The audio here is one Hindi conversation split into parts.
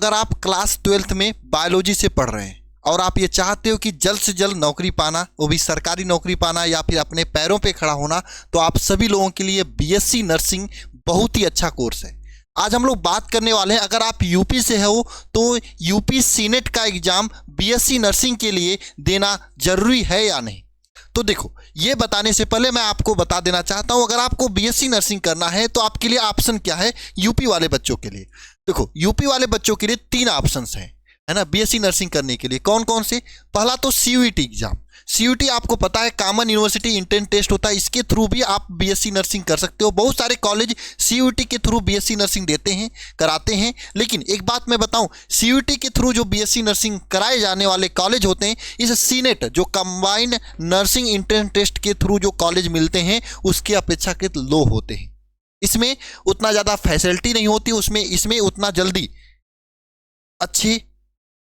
अगर आप क्लास 12th में बायोलॉजी से पढ़ रहे हैं और आप ये चाहते हो कि जल्द से जल्द नौकरी पाना, वो भी सरकारी नौकरी पाना या फिर अपने पैरों पे खड़ा होना, तो आप सभी लोगों के लिए बीएससी नर्सिंग बहुत ही अच्छा कोर्स है। आज हम लोग बात करने वाले हैं, अगर आप यूपी से हो तो यूपी सीनेट का एग्जाम बीएससी नर्सिंग के लिए देना जरूरी है या नहीं। तो देखो, ये बताने से पहले मैं आपको बता देना चाहता हूं, अगर आपको बीएससी नर्सिंग करना है तो आपके लिए ऑप्शन क्या है यूपी वाले बच्चों के लिए। देखो, यूपी वाले बच्चों के लिए 3 ऑप्शंस हैं, है ना, बीएससी नर्सिंग करने के लिए। कौन कौन से? पहला तो सीयूईटी एग्जाम। सीयूईटी आपको पता है कॉमन यूनिवर्सिटी इंट्रेंस टेस्ट होता है, इसके थ्रू भी आप बीएससी नर्सिंग कर सकते हो। बहुत सारे कॉलेज सीयूईटी के थ्रू बीएससी नर्सिंग देते हैं, कराते हैं। लेकिन एक बात मैं बताऊं, सीयूईटी के थ्रू जो बीएससी नर्सिंग कराए जाने वाले कॉलेज होते हैं, इस सीनेट जो कंबाइंड नर्सिंग इंट्रेंस टेस्ट के थ्रू जो कॉलेज मिलते हैं उसके अपेक्षाकृत लो होते हैं। इसमें उतना ज़्यादा फैसिलिटी नहीं होती, इसमें उतना जल्दी अच्छी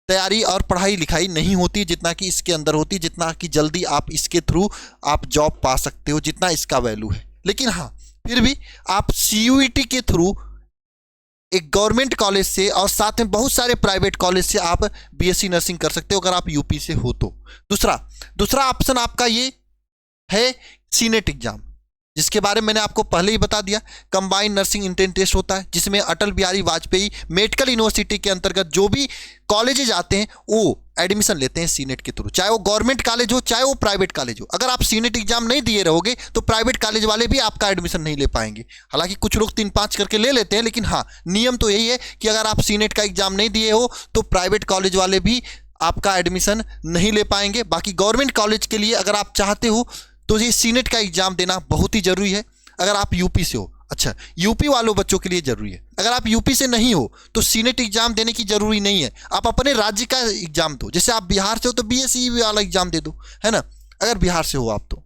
तैयारी और पढ़ाई लिखाई नहीं होती जितना कि इसके अंदर होती, जितना कि जल्दी आप इसके थ्रू आप जॉब पा सकते हो, जितना इसका वैल्यू है। लेकिन हाँ, फिर भी आप सीयूईटी के थ्रू एक गवर्नमेंट कॉलेज से और साथ में बहुत सारे प्राइवेट कॉलेज से आप बीएससी नर्सिंग कर सकते हो अगर आप यूपी से हो तो। दूसरा ऑप्शन आपका ये है सीनेट एग्जाम, जिसके बारे में मैंने आपको पहले ही बता दिया। कंबाइंड नर्सिंग इंट्रेंस टेस्ट होता है, जिसमें अटल बिहारी वाजपेयी मेडिकल यूनिवर्सिटी के अंतर्गत जो भी कॉलेजेज आते हैं वो एडमिशन लेते हैं सीनेट के थ्रू, चाहे वो गवर्नमेंट कॉलेज हो चाहे वो प्राइवेट कॉलेज हो। अगर आप सीनेट एग्जाम नहीं दिए रहोगे तो प्राइवेट कॉलेज वाले भी आपका एडमिशन नहीं ले पाएंगे। हालांकि कुछ लोग 3-5 करके ले लेते हैं, लेकिन हाँ, नियम तो यही है कि अगर आप सीनेट का एग्जाम नहीं दिए हो तो प्राइवेट कॉलेज वाले भी आपका एडमिशन नहीं ले पाएंगे। बाकी गवर्नमेंट कॉलेज के लिए अगर आप चाहते हो तो ये सीनेट का एग्जाम देना बहुत ही जरूरी है अगर आप यूपी से हो। अच्छा, यूपी वालों बच्चों के लिए जरूरी है। अगर आप यूपी से नहीं हो तो सीनेट एग्जाम देने की जरूरी नहीं है, आप अपने राज्य का एग्जाम दो। जैसे आप बिहार से हो तो बीएससी वाला एग्जाम दे दो, है ना, अगर बिहार से हो आप तो।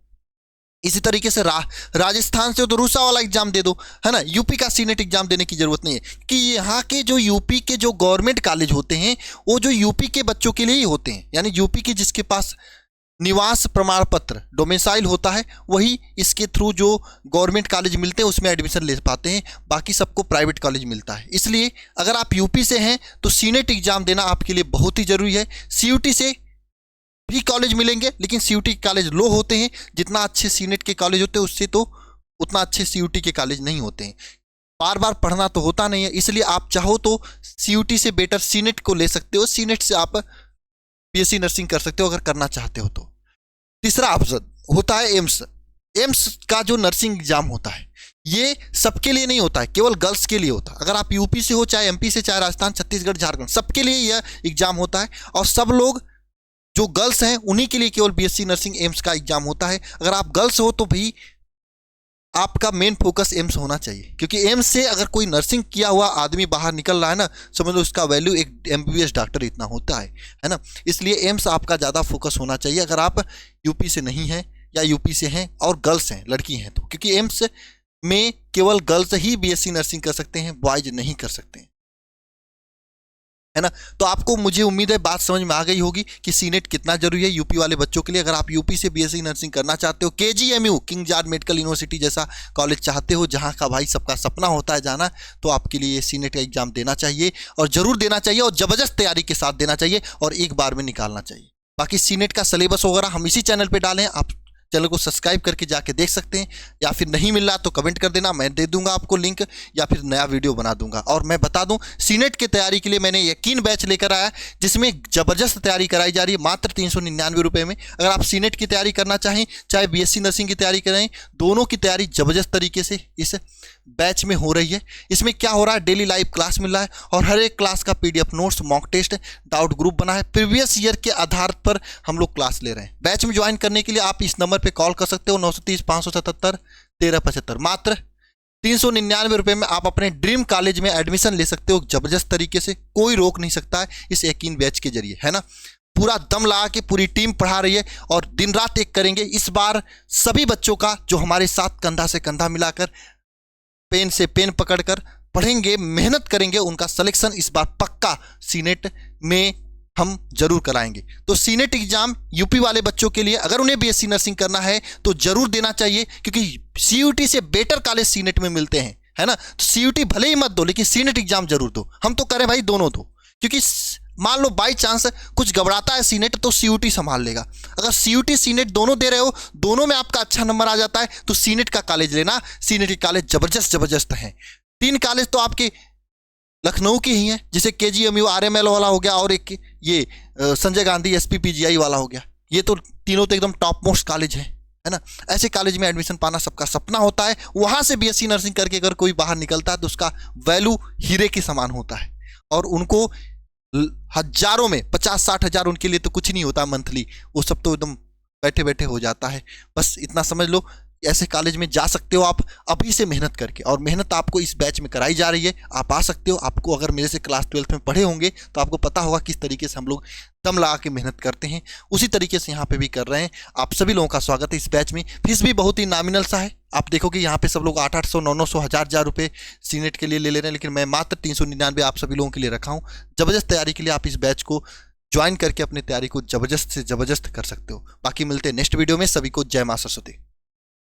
इसी तरीके से राजस्थान से हो तो रूसा वाला एग्जाम दे दो, है ना। यूपी का सीनेट एग्जाम देने की जरूरत नहीं है कि यहाँ के जो यूपी के जो गवर्नमेंट कॉलेज होते हैं वो जो यूपी के बच्चों के लिए ही होते हैं, यानी यूपी के जिसके पास निवास प्रमाण पत्र डोमिसाइल होता है वही इसके थ्रू जो गवर्नमेंट कॉलेज मिलते हैं उसमें एडमिशन ले पाते हैं, बाकी सबको प्राइवेट कॉलेज मिलता है। इसलिए अगर आप यूपी से हैं तो सीनेट एग्जाम देना आपके लिए बहुत ही जरूरी है। सीयूटी से भी कॉलेज मिलेंगे, लेकिन सीयूटी के कॉलेज लो होते हैं। जितना अच्छे सीनेट के कॉलेज होते हैं उससे तो उतना अच्छे सीयूटी के कॉलेज नहीं होते हैं। बार बार पढ़ना तो होता नहीं है, इसलिए आप चाहो तो सीयूटी से बेटर सीनेट को ले सकते हो। सीनेट से आप बीएससी नर्सिंग कर सकते हो अगर करना चाहते हो तो। तीसरा ऑप्शन होता है एम्स। एम्स का जो नर्सिंग एग्जाम होता है ये सबके लिए नहीं होता है, केवल गर्ल्स के लिए होता है। अगर आप यूपी से हो, चाहे एमपी से, चाहे राजस्थान, छत्तीसगढ़, झारखंड, सबके लिए यह एग्जाम होता है। और सब लोग जो गर्ल्स हैं उन्हीं के लिए केवल बीएससी नर्सिंग एम्स का एग्जाम होता है। अगर आप गर्ल्स हो तो भाई आपका मेन फोकस एम्स होना चाहिए, क्योंकि एम्स से अगर कोई नर्सिंग किया हुआ आदमी बाहर निकल रहा है ना, समझ लो उसका वैल्यू एक एमबीबीएस डॉक्टर इतना होता है ना। इसलिए एम्स आपका ज़्यादा फोकस होना चाहिए अगर आप यूपी से नहीं हैं या यूपी से हैं और गर्ल्स हैं, लड़की हैं तो, क्योंकि एम्स में केवल गर्ल्स ही बीएससी नर्सिंग कर सकते हैं, बॉयज नहीं कर सकते हैं, है ना। तो आपको, मुझे उम्मीद है बात समझ में आ गई होगी कि सीनेट कितना जरूरी है यूपी वाले बच्चों के लिए। अगर आप यूपी से बीएससी नर्सिंग करना चाहते हो, KGMU king George medical university जैसा कॉलेज चाहते हो जहां का भाई सबका सपना होता है जाना, तो आपके लिए ये सीनेट का एग्जाम देना चाहिए और जरूर देना चाहिए और जबरदस्त तैयारी के साथ देना चाहिए और एक बार में निकालना चाहिए। बाकी सीनेट का सिलेबस वगैरह हम इसी चैनल पर डालें, आप चैनल को सब्सक्राइब करके जाके देख सकते हैं, या फिर नहीं मिल रहा तो कमेंट कर देना, मैं दे दूंगा आपको लिंक या फिर नया वीडियो बना दूंगा। और मैं बता दूं, सीनेट की तैयारी के लिए मैंने यकीन बैच लेकर आया जिसमें ज़बरदस्त तैयारी कराई जा रही है मात्र 399 रुपये में। अगर आप सीनेट की तैयारी करना चाहें चाहे बीएससी नर्सिंग की तैयारी करें, दोनों की तैयारी ज़बरदस्त तरीके से इस बैच में हो रही है। इसमें क्या हो रहा है, डेली लाइव क्लास मिल रहा है और हर एक क्लास का PDF notes, mock test, doubt group बना है। प्रीवियस ईयर के आधार पर हम लोग क्लास ले रहे हैं। बैच में ज्वाइन करने के लिए आप इस नंबर पे कॉल कर सकते हो, 930 577 1375। मात्र 399 रुपये में आप अपने ड्रीम कॉलेज में एडमिशन ले सकते हो जबरदस्त तरीके से, कोई रोक नहीं सकता है इस यकीन बैच के जरिए, है ना। पूरा दम लगा के पूरी टीम पढ़ा रही है और दिन रात एक करेंगे। इस बार सभी बच्चों का जो हमारे साथ कंधा से कंधा मिलाकर, पेन से पेन पकड़कर पढ़ेंगे, मेहनत करेंगे, उनका सिलेक्शन इस बार पक्का सीनेट में हम जरूर कराएंगे। तो सीनेट एग्जाम यूपी वाले बच्चों के लिए अगर उन्हें बीएससी नर्सिंग करना है तो जरूर देना चाहिए, क्योंकि सीयूटी से बेटर कॉलेज सीनेट में मिलते हैं, है ना। तो सीयूटी भले ही मत दो लेकिन सीनेट एग्जाम जरूर दो। हम तो करें भाई दोनों दो, क्योंकि मान लो बाई चांस कुछ घबराता है सीनेट तो सीयूटी संभाल लेगा। अगर सीयूटी सीनेट दोनों दे रहे हो, दोनों में आपका अच्छा नंबर आ जाता है, तो सीनेट का कॉलेज लेना। सीनेट के कॉलेज जबरदस्त हैं। 3 कॉलेज तो आपके लखनऊ के ही हैं, जैसे केजीएमयू आरएमएल वाला हो गया, और एक ये संजय गांधी एसपीपीजीआई वाला हो गया। ये तो तीनों तो एकदम टॉप मोस्ट कॉलेज है ना। ऐसे कॉलेज में एडमिशन पाना सबका सपना होता है। वहां से बीएससी नर्सिंग करके अगर कोई बाहर निकलता है तो उसका वैल्यू हीरे के समान होता है, और उनको हजारों में 50-60 हजार उनके लिए तो कुछ नहीं होता मंथली, वो सब तो एकदम बैठे बैठे हो जाता है। बस इतना समझ लो, ऐसे कॉलेज में जा सकते हो आप अभी से मेहनत करके, और मेहनत आपको इस बैच में कराई जा रही है। आप आ सकते हो। आपको अगर मेरे से क्लास 12th में पढ़े होंगे तो आपको पता होगा किस तरीके से हम लोग दम लगा के मेहनत करते हैं, उसी तरीके से यहाँ पे भी कर रहे हैं। आप सभी लोगों का स्वागत है इस बैच में। फीस भी बहुत ही नॉमिनल सा है। आप देखोगे यहाँ पे सब लोग 800, 900, 1000 रुपये सीनेट के लिए ले रहे हैं, लेकिन मैं मात्र 399 आप सभी लोगों के लिए रखा हूँ। जबरदस्त तैयारी के लिए आप इस बैच को ज्वाइन करके अपनी तैयारी को जबरदस्त से जबरदस्त कर सकते हो। बाकी मिलते हैं नेक्स्ट वीडियो में। सभी को जय मां सरस्वती।